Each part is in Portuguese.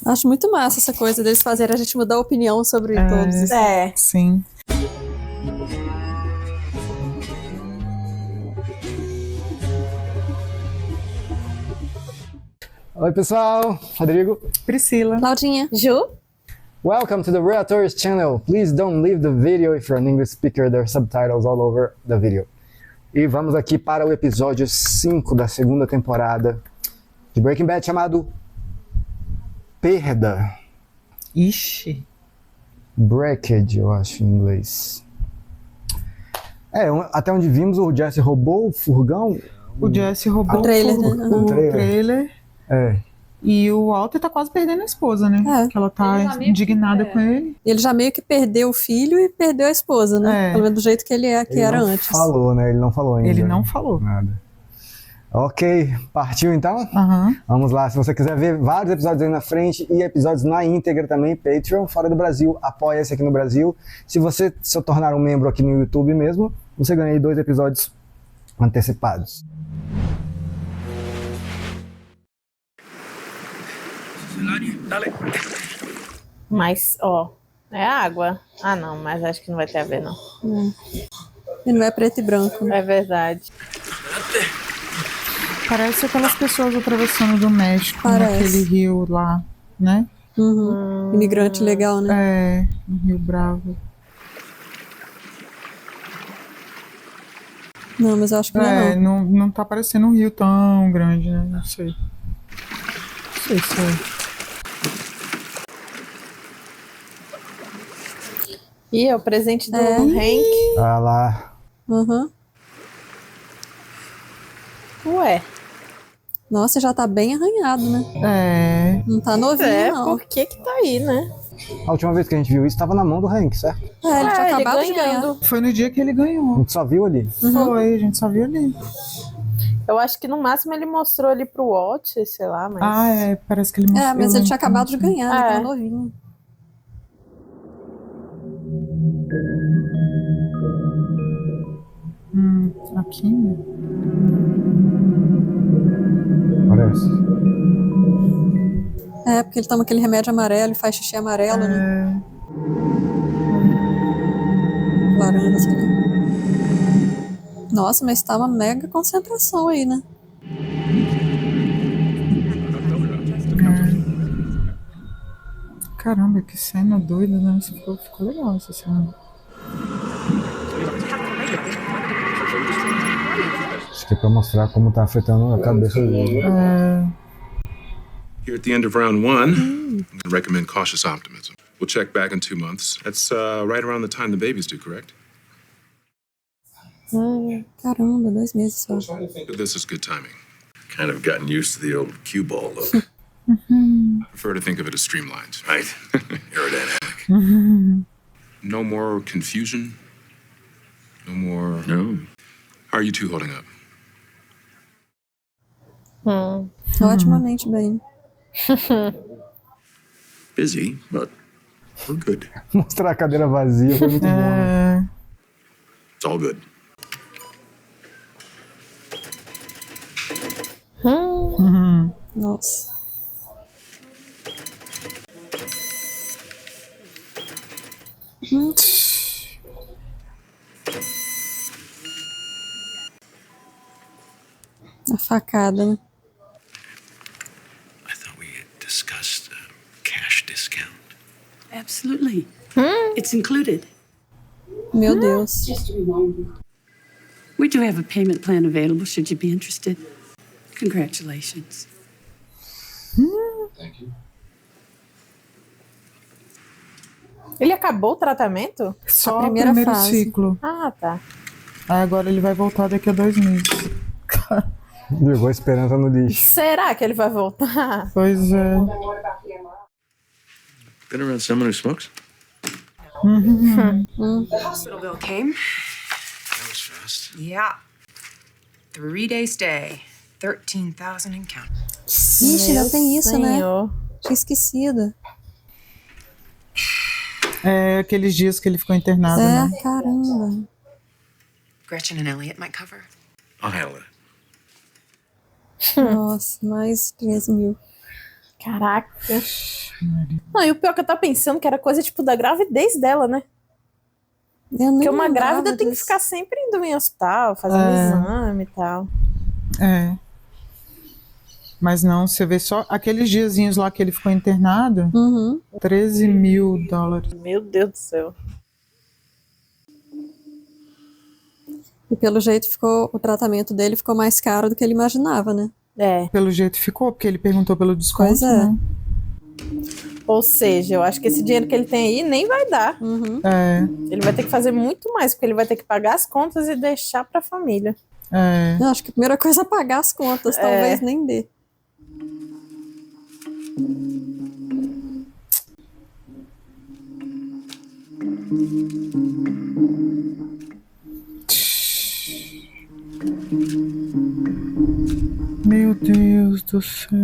Acho muito massa essa coisa deles fazerem a gente mudar a opinião sobre todos. É. Sim. Oi, pessoal. Rodrigo. Priscila. Claudinha. Ju? Welcome to the Relators channel. Please don't leave the video if you're an English speaker. There are subtitles all over the video. E vamos aqui para o episódio 5 da segunda temporada de Breaking Bad, chamado Perda. Ixi. Breakage, eu acho, em inglês. Até onde vimos, o Jesse roubou o furgão. O Jesse roubou O trailer, né? o Trailer. trailer. É. E o Walter tá quase perdendo a esposa, né? É. Que ela tá indignada com ele. Ele já meio que perdeu o filho e perdeu a esposa, né? É. Pelo menos do jeito que ele é, que Ele era não antes. falou, né? Ele não falou ainda. Ele não falou. Nada. Ok, partiu então? Aham. Vamos lá, se você quiser ver vários episódios aí na frente e episódios na íntegra também, Patreon, fora do Brasil, apoia-se aqui no Brasil. Se você se tornar um membro aqui no YouTube mesmo, você ganha aí 2 episódios antecipados. Mas, ó, é água. Ah, não, mas acho que não vai ter a ver, não. E não é preto e branco. Né? É verdade. Parece aquelas pessoas atravessando do México Parece. naquele rio lá, né? Uhum. Imigrante legal, né? É, no Rio Bravo. Não, mas eu acho que não é não. Não tá parecendo um rio tão grande, né? Não sei. Não sei se é. Ih, é o presente do É. Hank. Ah lá. Uhum. Ué. Nossa, já tá bem arranhado, né? É. Não tá novinho, não. Por que tá aí, né? A última vez que a gente viu isso, estava na mão do Hank, certo? É, ele tinha ele acabado de ganhando. ganhar. Foi no dia que ele A ganhou. gente só viu ali. Foi, a gente só viu ali. Eu acho que no máximo ele mostrou ali pro Walt, sei lá, mas... Ah, é, parece que ele mostrou. É, mas ele tinha acabado de ganhar, né? É. Tava novinho. Aqui, né? Parece. É, porque ele toma aquele remédio amarelo e faz xixi amarelo, né? Laranja, sei lá. Nossa, mas tá uma mega concentração aí, né? Caramba, que cena doida, né? Isso ficou legal essa cena. Acho que é pra mostrar como tá afetando a cabeça dele. Here at the end of round one, I recommend cautious optimism. We'll check back in 2 months. That's right around the time the baby's due, correct? Caramba, 2 meses só. This is good timing. Kind of gotten used to the old cue ball look. I prefer to think of it as streamlined. Right. Aerodynamic. No more confusion. No more... No. How are you two holding up? Otimamente bem. Busy, but we're good. Mostrar a cadeira vazia foi muito bom. Né? It's all good. Nossa. A facada, né? I thought we had discussed a cash discount. Absolutely. It's included. Meu Deus. Just to remind you. We do have a payment plan available should you be interested. Congratulations. Thank you. Ele acabou o tratamento? Só A o primeira primeiro fase. ciclo. Ah, tá. Aí agora ele vai voltar daqui a 2 meses. Jogou a esperança no lixo. Será que ele vai voltar? Pois é. Been around someone who smokes? The hospital bill came. That was fast. Yeah. 3-day stay. 13,000 and count. Ixi, ainda tem isso, né? Senhor. Tinha esquecido. É aqueles dias que ele ficou internado, né? É, caramba. Gretchen and Elliot might cover. I'll handle it. Nossa, mais 13 mil. Caraca. Não, e o pior que eu tava pensando que era coisa tipo da gravidez dela, né? Porque uma grávida tem que ficar sempre indo em hospital, fazendo exame e tal. É. Mas não, você vê só aqueles diazinhos lá que ele ficou internado, $13 mil. Meu Deus do céu. E pelo jeito o tratamento dele ficou mais caro do que ele imaginava, né? É. Pelo jeito ficou, porque ele perguntou pelo desconto, Pois é. né? Ou seja, eu acho que esse dinheiro que ele tem aí nem vai dar. É, Ele vai ter que fazer muito mais, porque ele vai ter que pagar as contas e deixar pra família. é. Eu acho que a primeira coisa é pagar as contas, talvez nem dê. Meu Deus do céu.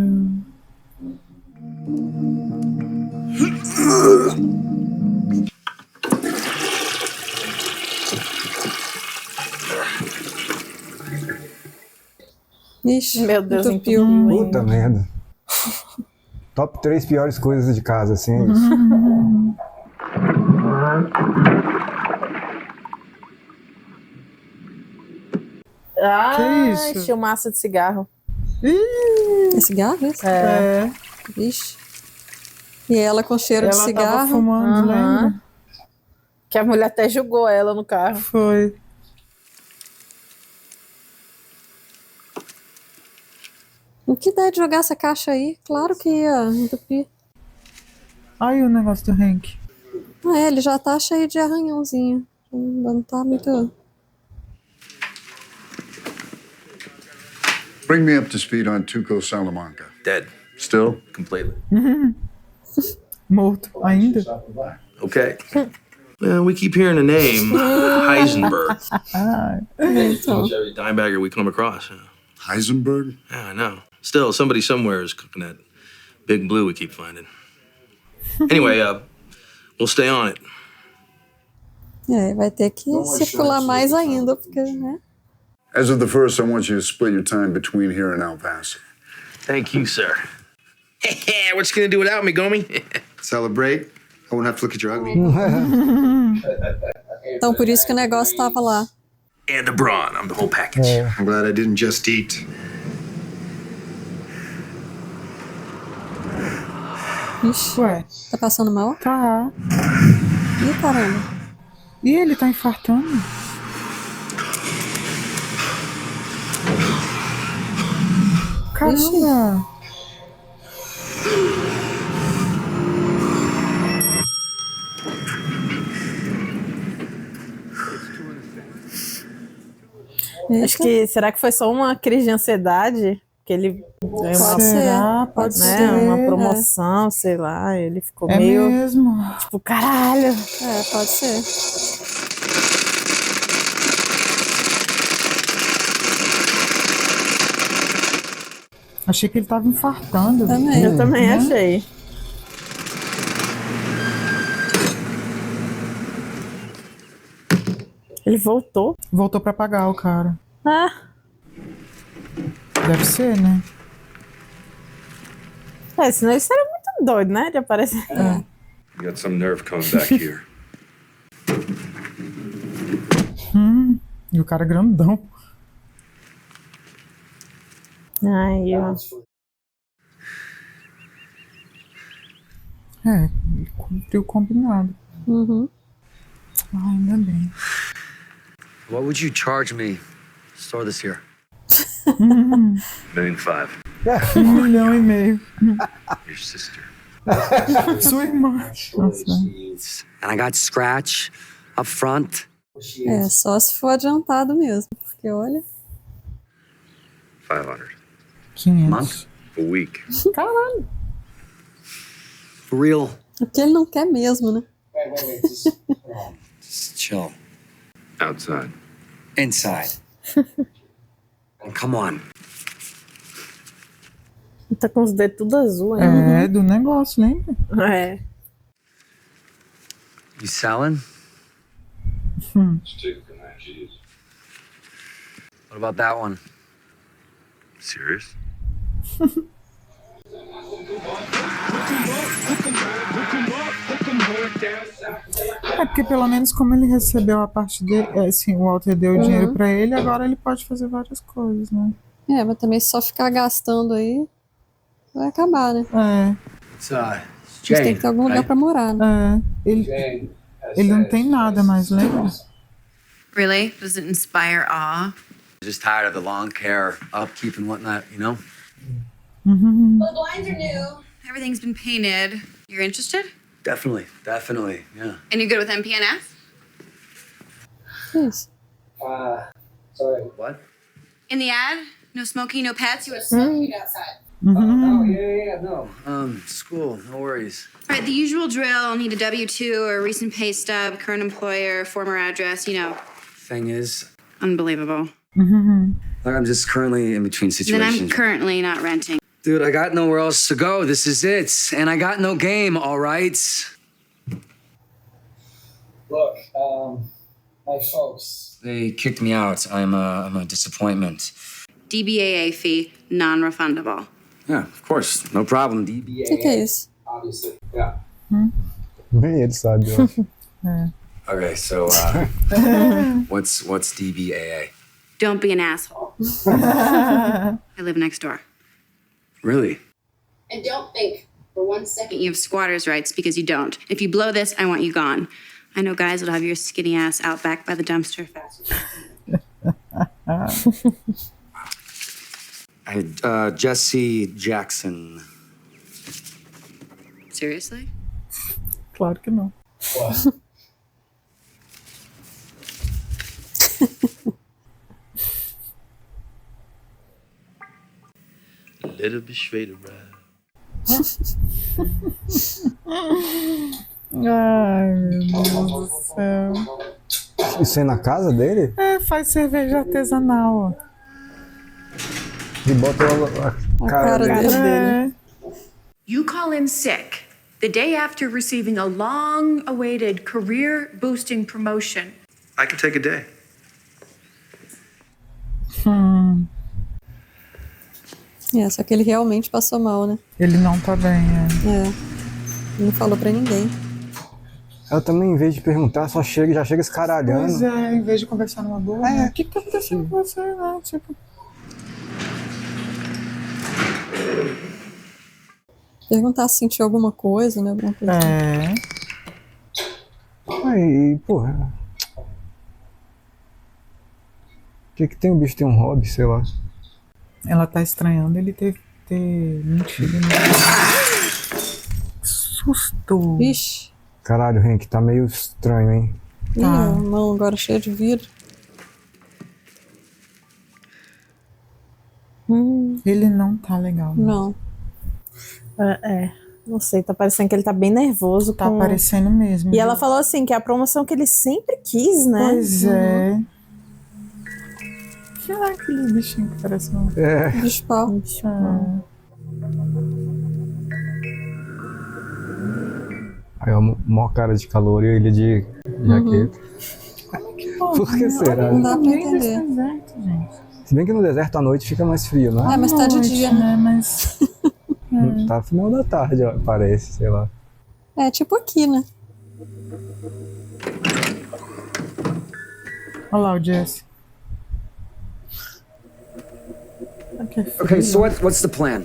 Ixi, Meu Deus, entupiu. Puta merda. Top 3 piores coisas de casa, assim. É isso. Ah, isso? encheu massa de cigarro. É cigarro esse? É. Vixe. E ela com cheiro de Ela tava cigarro. fumando, lembra? Que a mulher até julgou ela no carro. Foi. O que dá de jogar essa caixa aí? Claro que ia entupir. Aí o negócio do Hank. Ah, ele já tá cheio de arranhãozinho. Não tá muito... Bring me up to speed on Tuco Salamanca. Dead. Still? Completely. Morto ainda? Okay. Well, we keep hearing the name Heisenberg. Então, Every dimebagger we come across. Heisenberg? Yeah, I know. Still, somebody somewhere is cooking that big blue we keep finding. Anyway, we'll stay on it. vai ter que circular mais ainda, porque, né? As of the first, I want you to split your time between here and El Paso. Thank you, sir. What you gonna do without me, Gomi? Celebrate? I won't have to look at your ugly. Então por isso que o negócio tava lá. And a brawn. I'm the whole package. I'm glad I didn't just eat. Ixi, Ué, tá passando mal? tá. Ih, caramba. E ele tá infartando? Caramba! Acho que, será que foi só uma crise de ansiedade? Que ele ganhou uma, Será? Pode né, ser. uma promoção, sei lá, ele ficou É meio, mesmo. tipo, caralho. Pode ser. Achei que ele tava infartando. Também. Eu também achei. Ele voltou. Voltou pra pagar o cara. Ah, Deve ser, né? senão ele seria muito doido, né? De aparecer. You got some nerve coming back here. E o cara grandão. Ai, eu... É, ele cumpriu o combinado. Ah, ainda bem. What would you charge me to store this here? $1.5 million. $1,5 milhão. Your sister. Sua irmã. Nossa. And I got scratch up front. Só se for adiantado mesmo. Porque olha. 500. 500. A week. Caralho. For real. É porque ele não quer mesmo, né? Just chill. Outside. Inside. Come on. Tá com os dedos tudo azul ainda. É, do negócio, lembra? É. You selling? What about that one? Serious? É porque pelo menos como ele recebeu a parte dele, assim, o Walter deu o dinheiro pra ele, agora ele pode fazer várias coisas, né? É, mas também se só ficar gastando aí, vai acabar, né? It's, Mas tem que ter algum lugar pra morar, né? Ele não tem nada mais, lembra? Really? Does it inspire awe? Just tired of the lawn care, upkeep, and whatnot, you know? The blinds are new. Everything's been painted. You're interested? Definitely, yeah. And you're good with MPNF? Isso. Sorry. What? In the ad, no smoking, no pets. You want to smoke? Eat outside. Oh, yeah, no. School, no worries. All right, the usual drill. I'll need a W-2 or a recent pay stub, current employer, former address, you know. Thing is, Unbelievable. like, I'm just currently in between Then situations. I'm currently not renting. Dude, I got nowhere else to go. This is it. And I got no game, all right? Look, my folks. They kicked me out. I'm a disappointment. DBAA fee, non-refundable. Yeah, of course. No problem. DBA. O que é isso? Obviously, yeah. Nem ele sabe, eu acho. Okay, so what's DBAA? Don't be an asshole. I live next door. Really? And don't think for 1 second you have squatters' rights, because you don't. If you blow this, I want you gone. I know guys will have your skinny ass out back by the dumpster faster. Jesse Jackson. Seriously? Claro que não. What? A little bit straight around. Ai, meu Deus do céu. Isso aí na casa dele? É, faz cerveja artesanal, ó. E bota a cara dele. You call in sick the day after receiving a long-awaited career-boosting promotion. I can take a day. Só que ele realmente passou mal, né? Ele não tá bem, Ele não falou pra ninguém. Ela também, em vez de perguntar, já chega escaralhando. Pois é, em vez de conversar numa boa, o que tá acontecendo com você, né? Tipo... Perguntar se sentiu alguma coisa, né? Alguma coisa assim. Aí, porra. O que tem? O bicho tem um hobby, sei lá. Ela tá estranhando ele ter mentido. Né? Susto. Vixe. Caralho, Hank, tá meio estranho, hein? Ih, a mão agora cheia de vidro. Ele não tá legal. Né? Não. Não sei, tá parecendo que ele tá bem nervoso. Tá parecendo mesmo. E ela falou assim, que é a promoção que ele sempre quis, né? Pois é. Que é aquele bichinho que parece um... Bicho-pau. Aí, ó, mó cara de calor e ele de jaqueta. Por que será? Não dá pra entender. Deserto, gente. Se bem que no deserto à noite fica mais frio, né? Mas tá de dia, né? Mas... Tá no final da tarde, ó, parece, sei lá. É tipo aqui, né? Olha lá o Jesse. Okay, so what's the plan?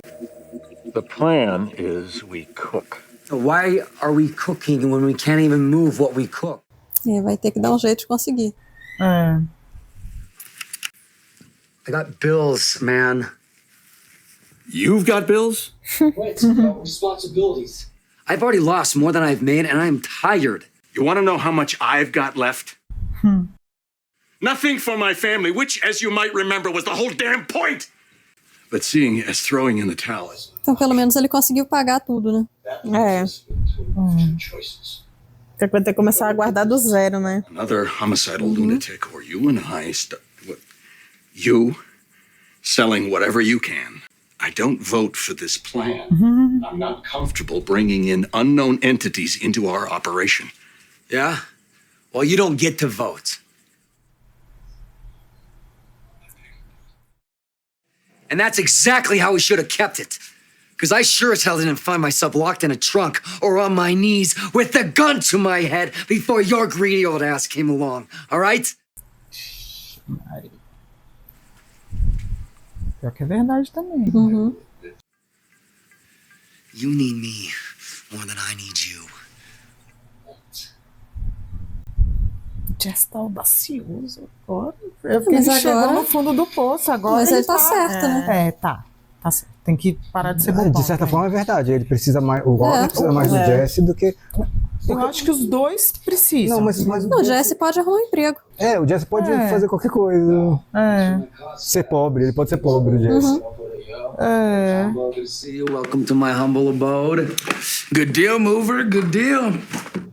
The plan is we cook. Why are we cooking when we can't even move what we cook? Vai ter que dar um jeito de conseguir. I got bills, man. You've got bills? Wait, responsibilities. I've already lost more than I've made, and I'm tired. You want to know how much I've got left? Nothing for my family, which, as you might remember, was the whole damn point. But seeing as throwing in the towel. Então, pelo menos ele conseguiu pagar tudo, né? Vai ter que começar a guardar do zero, né? Another homicidal lunatic, or you and I you selling whatever you can. I don't vote for this plan. I'm not comfortable bringing in unknown entities into our operation. Yeah? Well, you don't get to vote. And that's exactly how we should have kept it. Because I sure as hell didn't find myself locked in a trunk or on my knees with a gun to my head before your greedy old ass came along, all right? Pior que é verdade também. You need me more than I need you. Jess tá audacioso agora. É porque Mas ele chegou agora- no fundo do poço agora. Mas ele tá certo, né? Tá certo. Tem que parar de ser bobão. De certa forma é verdade. Ele precisa mais. O Walter precisa mais do Jesse do que. Eu acho que os dois precisam. Não, mas Não, o Jesse pode arrumar um emprego. o Jesse pode fazer qualquer coisa. Ser pobre, ele pode ser pobre, o Jesse. Welcome to my humble abode. Good deal, mover, good deal.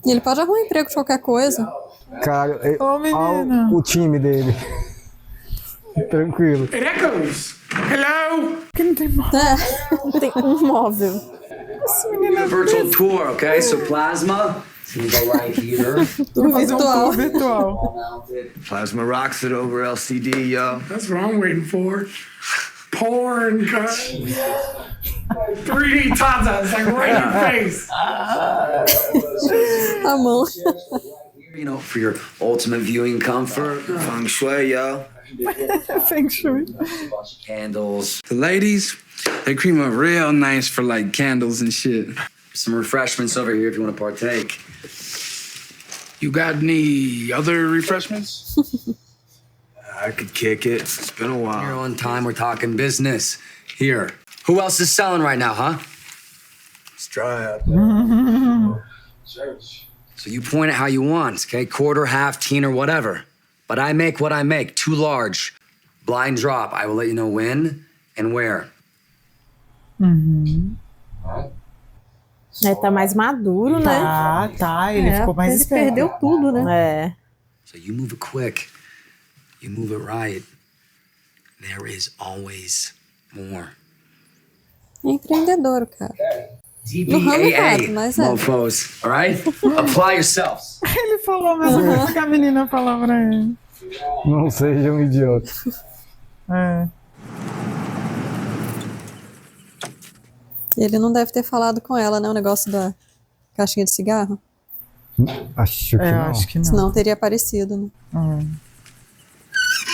E ele pode arrumar um emprego de qualquer coisa. Cara, menina. o time dele. Tranquilo. It echoes. Hello? Que não tem mal. Tem um móvel. Virtual tour, okay? So plasma. So you go right here. Vou fazer um tour virtual. Plasma rocks it over LCD, yo. That's what I'm waiting for. Porn, cut. 3D tatas, like right in your face. A mão. You know, for your ultimate viewing comfort. Feng shui, yo. Feng shui. Candles. The ladies, they cream up real nice for like candles and shit. Some refreshments over here if you want to partake. You got any other refreshments? I could kick it. It's been a while. Here on time, we're talking business. Here. Who else is selling right now, huh? It's dry out there. So you point it how you want, okay? Quarter, half, teen, or whatever. But I make what I make, too large. Blind drop. I will let you know when and where. Tá mais maduro, né? Tá. Ele ficou mais ele esperto. perdeu tudo, né? So you move it quick. You move it right. There is always more. Empreendedor, cara. No ramo errado, mas é. Mofos, all right? Apply yourselves. Ele falou a mesma coisa que a menina falou pra ele. Não seja um idiota. Ele não deve ter falado com ela, né? O negócio da caixinha de cigarro. Acho que não. Acho que não. Senão teria aparecido, né?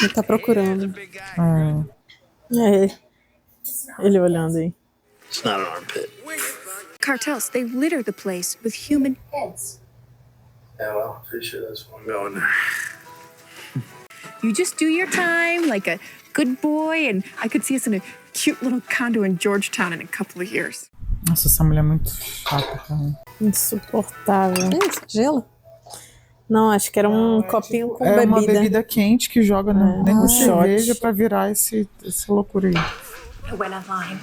Ele tá procurando. Ele olhando aí. It's not an armpit. Cartels, they litter the place with human heads. Yeah, well, pretty sure that's where I'm going there. You just do your time like a good boy, and I could see us in a cute little condo in Georgetown in a couple of years. Nossa, essa mulher é muito chata também. Insuportável. Que isso? Gelo? Não, acho que era um copinho com bebida. É uma bebida quente que joga dentro da cerveja pra virar essa loucura aí. I went online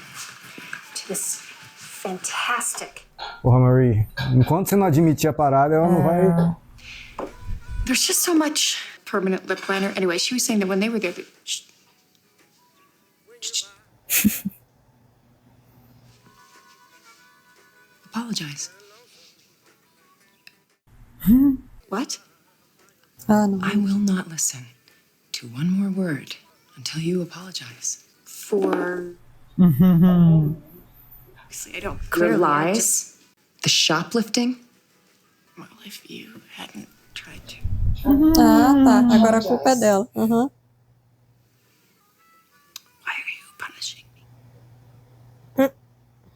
to this fantastic. Porra, Marie, enquanto você não admitir a parada, ela não vai. There's just so much permanent lip liner. Anyway, she was saying that when they were there, apologize. What? No. I will not listen to one more word until you apologize. For obviously I don't clear lies. The shoplifting? Well, if you hadn't tried to. Tá. Agora a culpa é dela. Why are you punishing me?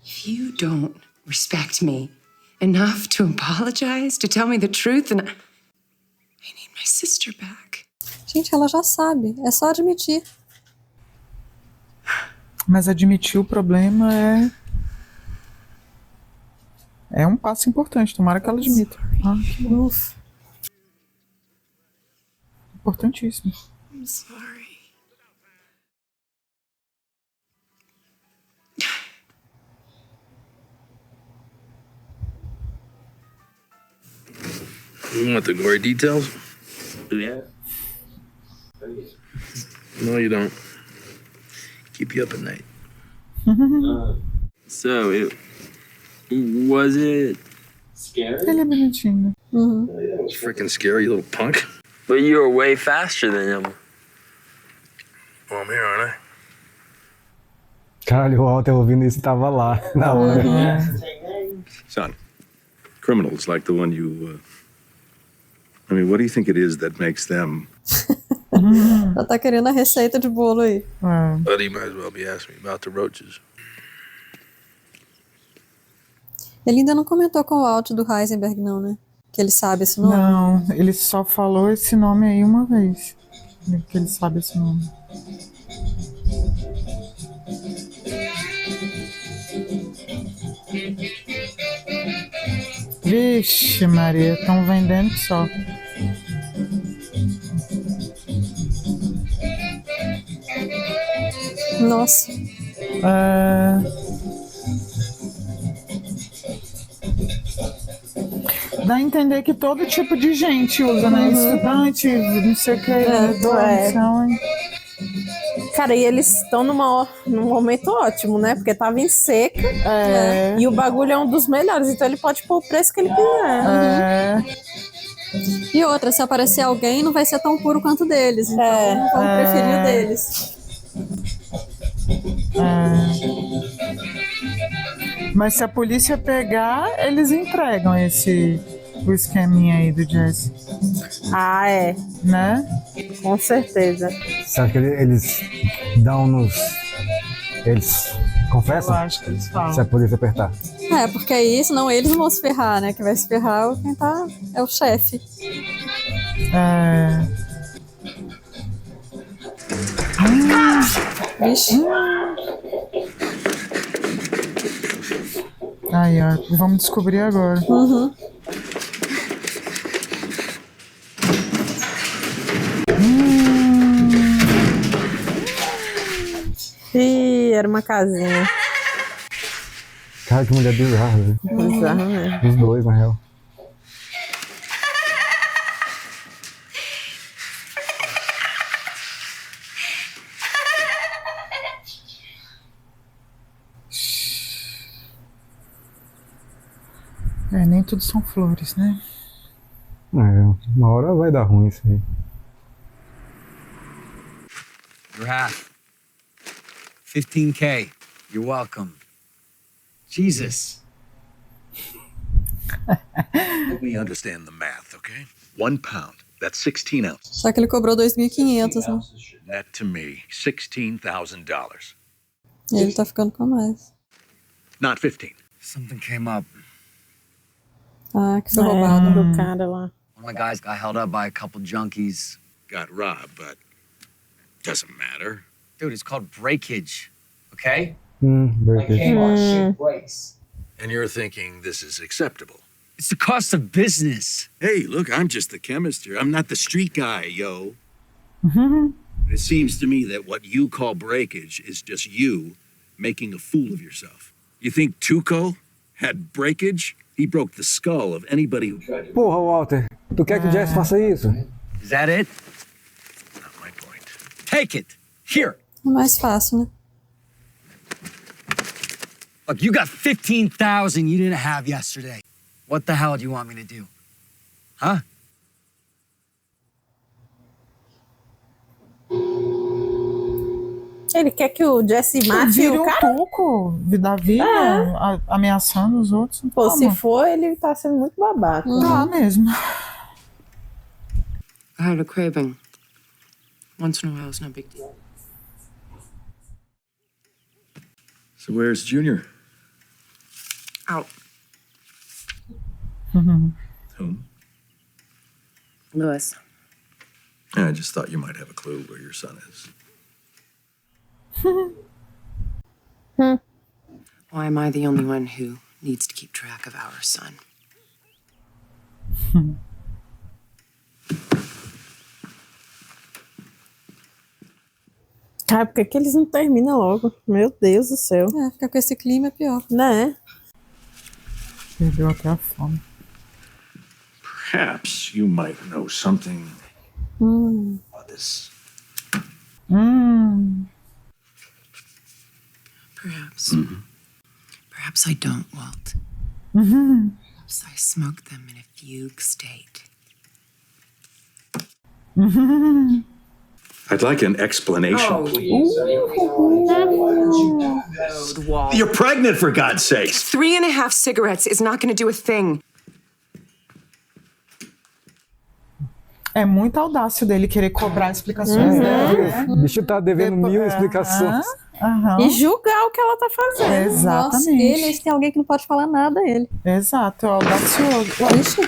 If you don't respect me enough to apologize, to tell me the truth, and I need my sister back. Gente, ela já sabe. É só admitir. Mas admitir o problema é um passo importante. Tomara que ela admita. Que ufa. Importantíssimo. I'm sorry. You want the gory details? Yeah. No, you don't. Keep you up at night. So, was it scary? Ele é bonitinho. It was freaking scary, you little punk. But you were way faster than him. Well, I'm here, aren't I? Caralho, o Walter ouvindo isso tava lá na hora. Son, criminals like the one you. I mean, what do you think it is that makes them? Já tá querendo a receita de bolo aí. But he might as well be asking me about the roaches. Ele ainda não comentou com o Walt do Heisenberg, não, né? Que ele sabe esse nome. Não, ele só falou esse nome aí uma vez. Que ele sabe esse nome. Vixe, Maria, estão vendendo que só. Nossa. Dá a entender que todo tipo de gente usa, né? Estudante, não sei o que. Cara, e eles estão num momento ótimo, né? Porque tava em seca e o bagulho é um dos melhores, então ele pode pôr o preço que ele quiser. E outra, se aparecer alguém, não vai ser tão puro quanto deles. Então vamos preferir o deles. Mas se a polícia pegar, eles entregam o esqueminha aí do Jesse. Ah, é. Né? Com certeza. Você acha que eles dão nos... Eles confessam? Eu acho que eles falam. Se a polícia apertar. Porque aí, senão eles não vão se ferrar, né? Quem vai se ferrar quem tá, é o chefe. Vixe. Aí, ó, vamos descobrir agora. Ih, era uma casinha. Cara, que mulher bizarra, velho. Bizarra mesmo. Os dois, na real. Nem tudo são flores, né? Uma hora vai dar ruim isso aí. Your half. 15K. You're welcome. Jesus. Let me understand the math, okay? 1 pound. That's 16 ounces. Só que ele cobrou 2.500, né? Net to me, $16,000. E ele tá ficando com mais. Not 15. Something came up. Que foi roubado. Do cara lá. One of my guys got held up by a couple junkies. Got robbed, but doesn't matter. Dude, it's called breakage. Okay? Breakage. Breaks. And you're thinking this is acceptable. It's the cost of business. Hey, look, I'm just the chemist here. I'm not the street guy, yo. It seems to me that what you call breakage is just you making a fool of yourself. You think Tuco had breakage? He broke the skull of anybody who tried to... Porra, Walter, tu quer que o Jesse faça isso? Is that it? Not my point. Take it. Here. É mais fácil, né? Look, you got 15,000 you didn't have yesterday. What the hell do you want me to do? Huh? Ele quer que o Jesse mate Vira o um cara? pouco da vida, ameaçando os outros. Pô, se for, ele tá sendo muito babaca. Tá mesmo. I had a craving. Once in a while is no big deal. So where's Junior? Out. Whom? Lewis. I just thought you might have a clue where your son is. Why am I the only one who needs to keep track of our son? Cara, por que eles não terminam logo? Meu Deus do céu. Ficar com esse clima é pior. Né? Perdeu até a fome. Perhaps you might know something about this. Perhaps. Perhaps I don't, Walt. Perhaps I smoked them in a fugue state. I'd like an explanation, please. Wall. You're pregnant, for God's sakes. 3.5 cigarettes is not going to do a thing. É muita audácia dele querer cobrar explicações dela, né? O bicho tá devendo 1000 explicações. E julgar o que ela tá fazendo. Exatamente. Nossa, ele tem alguém que não pode falar nada a ele. Exato, é audacioso.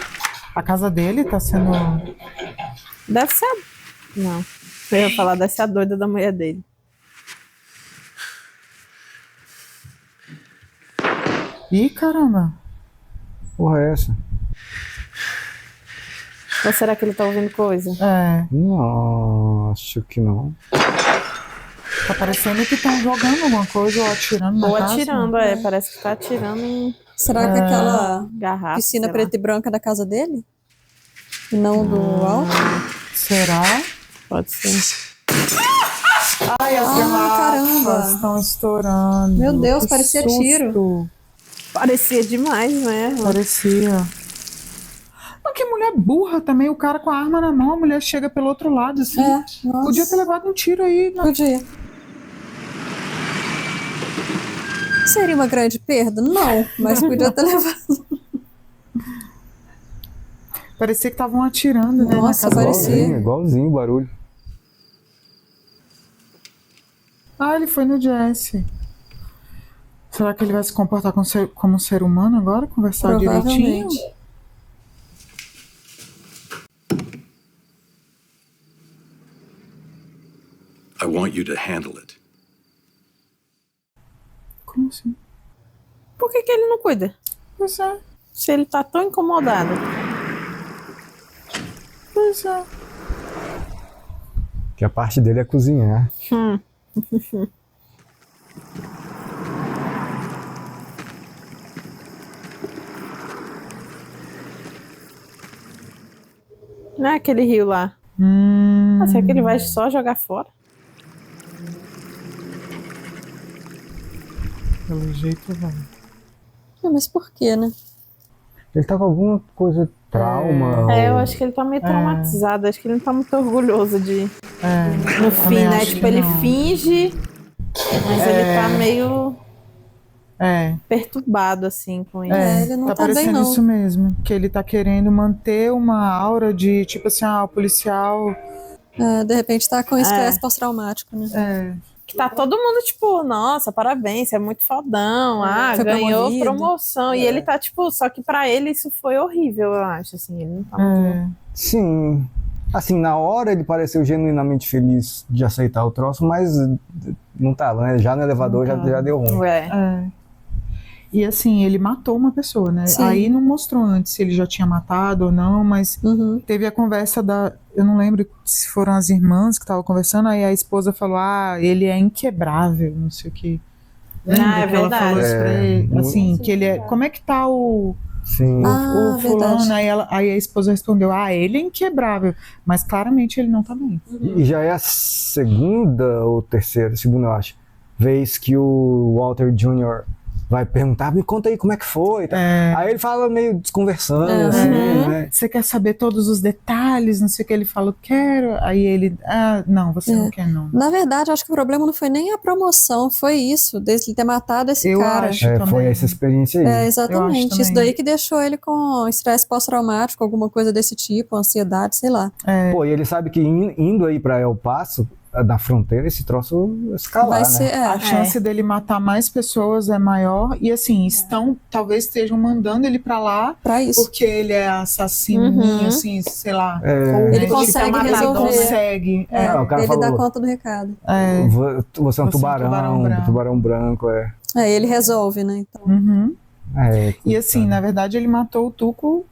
A casa dele tá sendo... Deve ser Não, eu ia falar, deve ser a doida da mulher dele. Ih, caramba. Porra, é essa? Ou será que ele tá ouvindo coisa? É. Não, acho que não. Tá parecendo que estão jogando alguma coisa ou atirando na Ou casa. atirando, parece que tá atirando em... Será que aquela garrafa, piscina sei preta e branca é da casa dele? E não do alto? Será? Pode ser. Ai, as garrafas estão estourando. Meu Deus, Que parecia susto. tiro. Parecia demais, né? Parecia. Mas que mulher burra também, o cara com a arma na mão, a mulher chega pelo outro lado, assim. Nossa. Podia ter levado um tiro aí. Né? Podia. Seria uma grande perda? Não, mas podia ter levado. Parecia que estavam atirando, né? Nossa, na casa parecia. Igualzinho o barulho. Ah, ele foi no Jesse. Será que ele vai se comportar como um ser humano agora? Conversar direitinho? I want you to handle it. Como assim? Por que ele não cuida? Pois é. Se ele tá tão incomodado. Pois é. Que a parte dele é cozinhar. Não é aquele rio lá. Será que ele vai só jogar fora? Pelo jeito vai. Mas por quê, né? Ele tá com alguma coisa, trauma. Eu acho que ele tá meio traumatizado. Acho que ele não tá muito orgulhoso de... no fim, também né? acho Tipo, que ele não. finge, mas ele tá meio perturbado, assim, com isso. Ele não tá tá bem, parecendo não. isso mesmo. Que ele tá querendo manter uma aura de, tipo assim, o policial... De repente tá com estresse pós-traumático, né? Que tá todo mundo, tipo, nossa, parabéns, você é muito fodão, Foi ganhou promovido. promoção. E ele tá, tipo, só que pra ele isso foi horrível, eu acho, assim, ele não tá muito... Sim. Assim, na hora ele pareceu genuinamente feliz de aceitar o troço, mas não tava, né? Já no elevador já deu ruim. E assim, ele matou uma pessoa, né? Sim. Aí não mostrou antes se ele já tinha matado ou não, mas teve a conversa eu não lembro se foram as irmãs que estavam conversando, aí a esposa falou, ele é inquebrável, não sei o que. Lembra que ela falou isso pra ele? Assim, que ele é... Como é que tá o... Sim. O fulano, verdade. aí a esposa respondeu, ele é inquebrável, mas claramente ele não tá bem. E já é a segunda ou terceira, segunda eu acho, vez que o Walter Jr. vai perguntar, me conta aí como é que foi. Aí ele fala meio desconversando, assim, né? Você quer saber todos os detalhes, não sei o que, ele fala, quero. Aí ele, não, você não quer não. Na verdade, acho que o problema não foi nem a promoção, foi isso, dele ter matado esse cara. Acho foi essa experiência aí. Exatamente, isso daí que deixou ele com estresse pós-traumático, alguma coisa desse tipo, ansiedade, sei lá. Pô, e ele sabe que indo aí pra El Paso, da fronteira, esse troço escalar, Vai né? ser, A chance dele matar mais pessoas é maior. E assim, talvez estejam mandando ele pra lá pra isso. Porque ele é assassininho, assim, sei lá. Ele consegue resolver. Consegue. O cara ele falou, dá conta do recado. Você é um tubarão branco. Ele resolve, né? Então. E assim, na verdade, ele matou o Tuco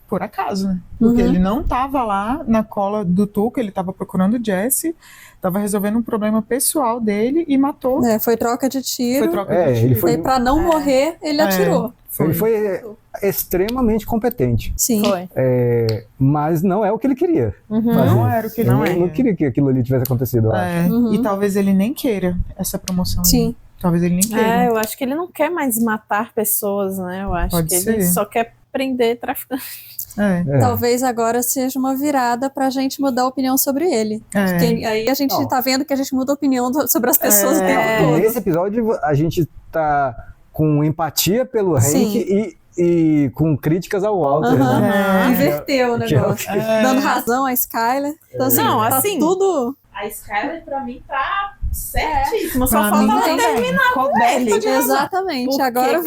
por acaso, né? Porque ele não tava lá na cola do Tuco, ele tava procurando o Jesse, tava resolvendo um problema pessoal dele e matou. Foi troca de tiro. Ele foi... E pra não morrer, ele atirou. Ele foi extremamente competente. Sim. Foi. Mas não é o que ele queria. Não era o que ele queria. Não queria que aquilo ali tivesse acontecido, eu acho. E talvez ele nem queira essa promoção. Sim. Né? Talvez ele nem queira. Eu acho que ele não quer mais matar pessoas, né? Eu acho Pode que ser. ele só quer prender traficante. Talvez agora seja uma virada pra gente mudar a opinião sobre ele. Porque aí a gente tá vendo que a gente muda a opinião sobre as pessoas o tempo todo. Nesse episódio a gente tá com empatia pelo Hank e com críticas ao Walter. Né? Inverteu o negócio. Dando razão à Skyler. Então, assim, Não, tá assim, tudo... A Skyler, pra mim, tá certíssima. Só falta ela terminar com ele. Exatamente. Porque, agora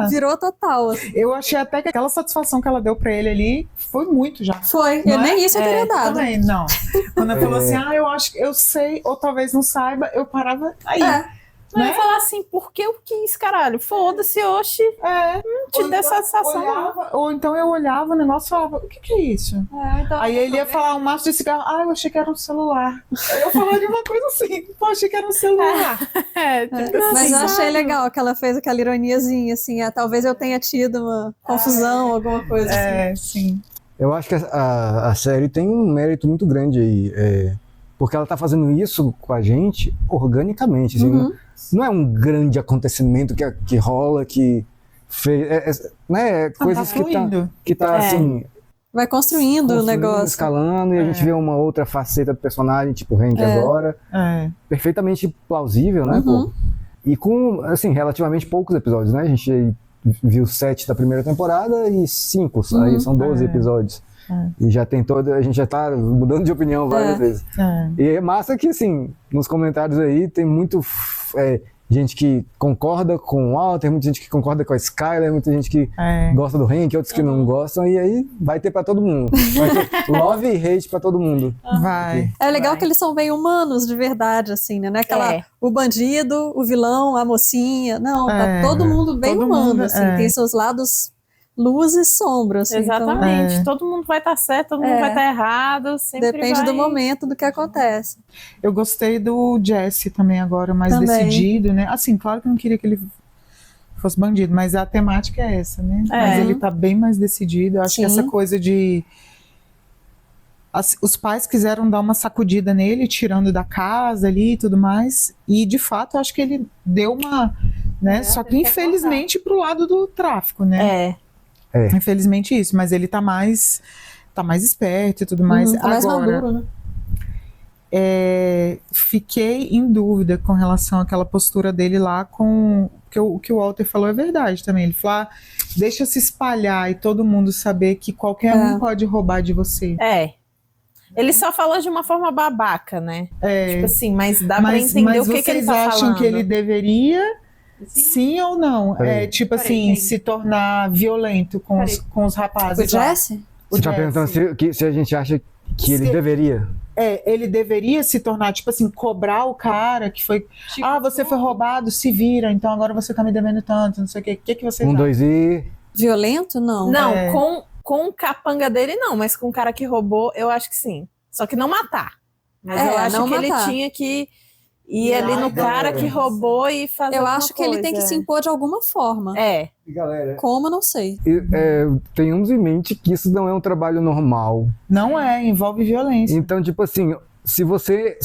virou total. Assim. Eu achei até que aquela satisfação que ela deu pra ele ali foi muito já. Foi. Eu nem isso eu teria dado. Também, não. Quando ela falou assim, eu acho que eu sei, ou talvez não saiba, eu parava aí. Mas eu falar assim, porque eu quis, caralho. Foda-se, oxi. Te deu satisfação. Ou então eu olhava o negócio e falava, o que é isso? Então, aí ele ia falar um maço de cigarro, eu achei que era um celular. Aí eu falaria uma coisa assim, achei que era um celular. Mas eu achei legal que ela fez aquela ironiazinha, assim, talvez eu tenha tido uma confusão, alguma coisa assim. Sim. Eu acho que a série tem um mérito muito grande aí, porque ela tá fazendo isso com a gente organicamente, assim, não é um grande acontecimento que rola, que fez, né, coisas que tá assim... Vai construindo o negócio. Escalando, e a gente vê uma outra faceta do personagem, tipo o Hank agora, perfeitamente plausível, né, pô? E com, assim, relativamente poucos episódios, né, a gente viu 7 da primeira temporada e 5, aí são 12 episódios. E já tem a gente já tá mudando de opinião várias vezes. E é massa que, assim, nos comentários aí tem muito gente que concorda com o Walter, muita gente que concorda com a Skyler, muita gente que gosta do Hank, outros que não gostam, e aí vai ter pra todo mundo. Vai ter love e hate pra todo mundo. É legal que eles são bem humanos de verdade, assim, né? Não é aquela, o bandido, o vilão, a mocinha. Não, tá todo mundo bem humano, assim, tem seus lados... luz e sombra, assim. Exatamente. Então, todo mundo vai estar certo, todo mundo vai estar errado. Depende do momento, do que acontece. Eu gostei do Jesse também agora, mais decidido, né? Assim, claro que eu não queria que ele fosse bandido, mas a temática é essa, né? Mas ele tá bem mais decidido. Eu acho que essa coisa de... os pais quiseram dar uma sacudida nele, tirando da casa ali e tudo mais. E, de fato, eu acho que ele deu uma... né? Só que, infelizmente, pro lado do tráfico, né? Infelizmente isso, mas ele tá mais esperto e tudo mais. Tá mais maduro, né? Fiquei em dúvida com relação àquela postura dele lá com... o que o Walter falou é verdade também. Ele falou, deixa se espalhar e todo mundo saber que qualquer um pode roubar de você. Ele só falou de uma forma babaca, né? Tipo assim, mas dá pra entender o que ele tá falando. Mas vocês acham que ele deveria... Sim ou não? Tipo assim, se tornar violento com os rapazes. O Jesse? Você tá perguntando se a gente acha que ele deveria? Ele deveria se tornar, tipo assim, cobrar o cara que foi... você foi roubado, se vira, então agora você tá me devendo tanto, não sei o quê. O que vocês acham? 2 e... Violento, não? Não, com o capanga dele não, mas com o cara que roubou, eu acho que sim. Só que não matar. Mas eu acho que ele tinha que... ir ali no cara que roubou e fazer Eu acho que ele tem que se impor de alguma forma. Galera, como, não sei. Tenhamos em mente que isso não é um trabalho normal. Não envolve violência. Então, tipo assim, se você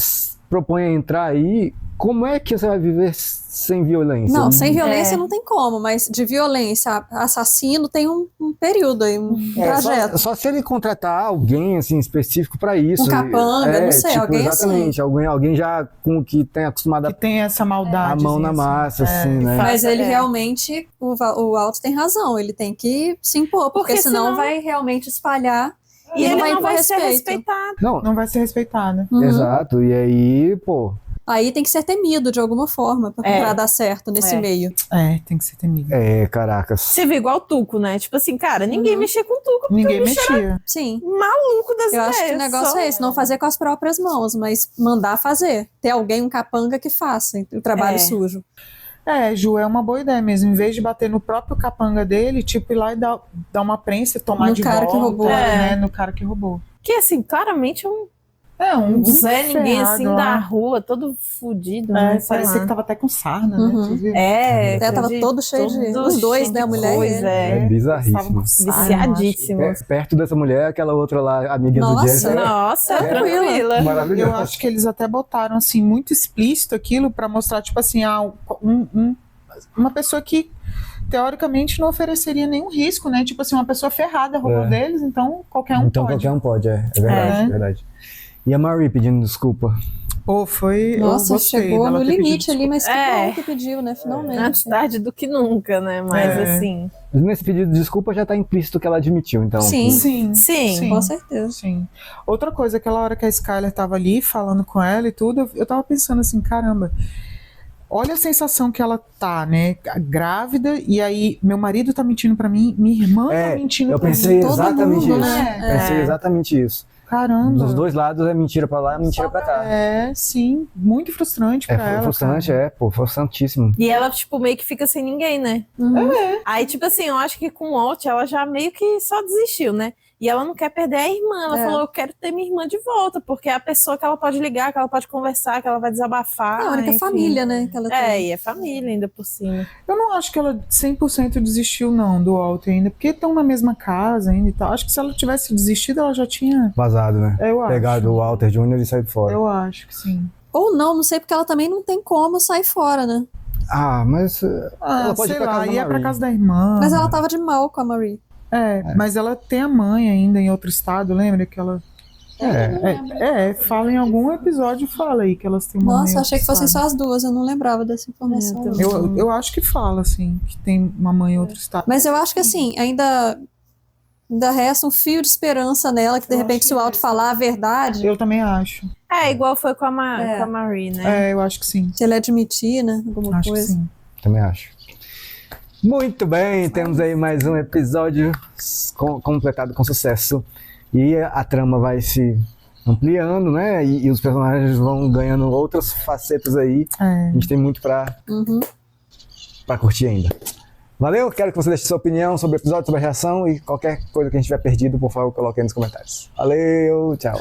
propõe a entrar aí, como é que você vai viver sem violência? Não, sem violência não tem como, mas de violência, assassino tem um período aí, um trajeto. Só se ele contratar alguém, assim, específico pra isso. Um capanga, não sei, alguém exatamente, assim. Alguém já que tem acostumado que tem essa maldade. A mão na massa, assim, né? Mas ele realmente, o Walter tem razão, ele tem que se impor, porque senão vai realmente espalhar. E ele não vai ser respeitado. Não vai ser respeitado. Exato, e aí, Aí tem que ser temido de alguma forma pra dar certo nesse meio. Tem que ser temido. Caracas. Você vê igual o Tuco, né? Tipo assim, cara, ninguém mexia com o Tuco. Ninguém mexia. Sim. Maluco das ideias. Eu acho que o negócio é esse, não fazer com as próprias mãos, mas mandar fazer. Ter alguém, um capanga que faça o trabalho sujo. Ju, é uma boa ideia mesmo. Em vez de bater no próprio capanga dele, tipo, ir lá e dar uma prensa e tomar de volta. No cara que roubou. No cara que roubou. Que, assim, claramente um Zé ninguém assim da rua, todo fudido, né? Parecia que tava até com sarna, né? Tava todo cheio de... Os dois, né? A mulher e ele. É bizarríssimo. Viciadíssimo. Perto dessa mulher, aquela outra lá, amiga do Jesse. Nossa, tranquila. Eu acho que eles até botaram, assim, muito explícito aquilo pra mostrar, tipo assim, uma pessoa que teoricamente não ofereceria nenhum risco, né? Tipo assim, uma pessoa ferrada roubou deles, então qualquer um pode. Qualquer um pode, é verdade, é verdade. E a Marie pedindo desculpa. Pô, foi... Nossa, chegou no limite ali, mas que bom que pediu, né? Finalmente. Antes tarde do que nunca, né? Mas assim... Nesse pedido de desculpa já tá implícito que ela admitiu, então. Sim, com certeza. Sim. Outra coisa, aquela hora que a Skyler tava ali falando com ela e tudo, eu tava pensando assim, caramba, olha a sensação que ela tá, né? Grávida, e aí meu marido tá mentindo pra mim, minha irmã tá mentindo pra mim. Eu pensei exatamente isso. Né? Pensei exatamente isso. Caramba. Dos dois lados é mentira pra lá, é mentira pra cá. Sim. Muito frustrante pra ela. Frustrante, cara. frustrantíssimo. E ela, tipo, meio que fica sem ninguém, né? Aí, tipo assim, eu acho que com o Walt, ela já meio que só desistiu, né? E ela não quer perder a irmã. Ela falou, eu quero ter minha irmã de volta, porque é a pessoa que ela pode ligar, que ela pode conversar, que ela vai desabafar. É a única família, né? Que ela tem. E é família ainda por cima. Eu não acho que ela 100% desistiu, não, do Walt ainda, porque estão na mesma casa ainda e tal. Acho que se ela tivesse desistido, ela já tinha... Vazado, né? Eu acho. Pegado o Walter Jr. e saído fora. Eu acho que sim. Ou não sei, porque ela também não tem como sair fora, né? Mas... ela pode ir pra casa da ia pra casa da irmã. Mas ela tava de mal com a Marie. Mas ela tem a mãe ainda em outro estado, lembra que ela... fala em algum episódio, fala aí que elas têm uma mãe. Nossa, achei que fossem só as duas, eu não lembrava dessa informação. Eu acho que fala, assim, que tem uma mãe em outro estado. Mas eu acho que, assim, ainda resta um fio de esperança nela, que de repente se o Walt falar a verdade... Eu também acho. Igual foi com a Marie, né? Eu acho que sim. Se ele admitir, né, alguma acho coisa. Que sim. Também acho. Muito bem, temos aí mais um episódio completado com sucesso. E a trama vai se ampliando, né? E os personagens vão ganhando outras facetas aí. A gente tem muito pra curtir ainda. Valeu, quero que você deixe sua opinião sobre o episódio, sobre a reação e qualquer coisa que a gente tiver perdido, por favor, coloque aí nos comentários. Valeu, tchau.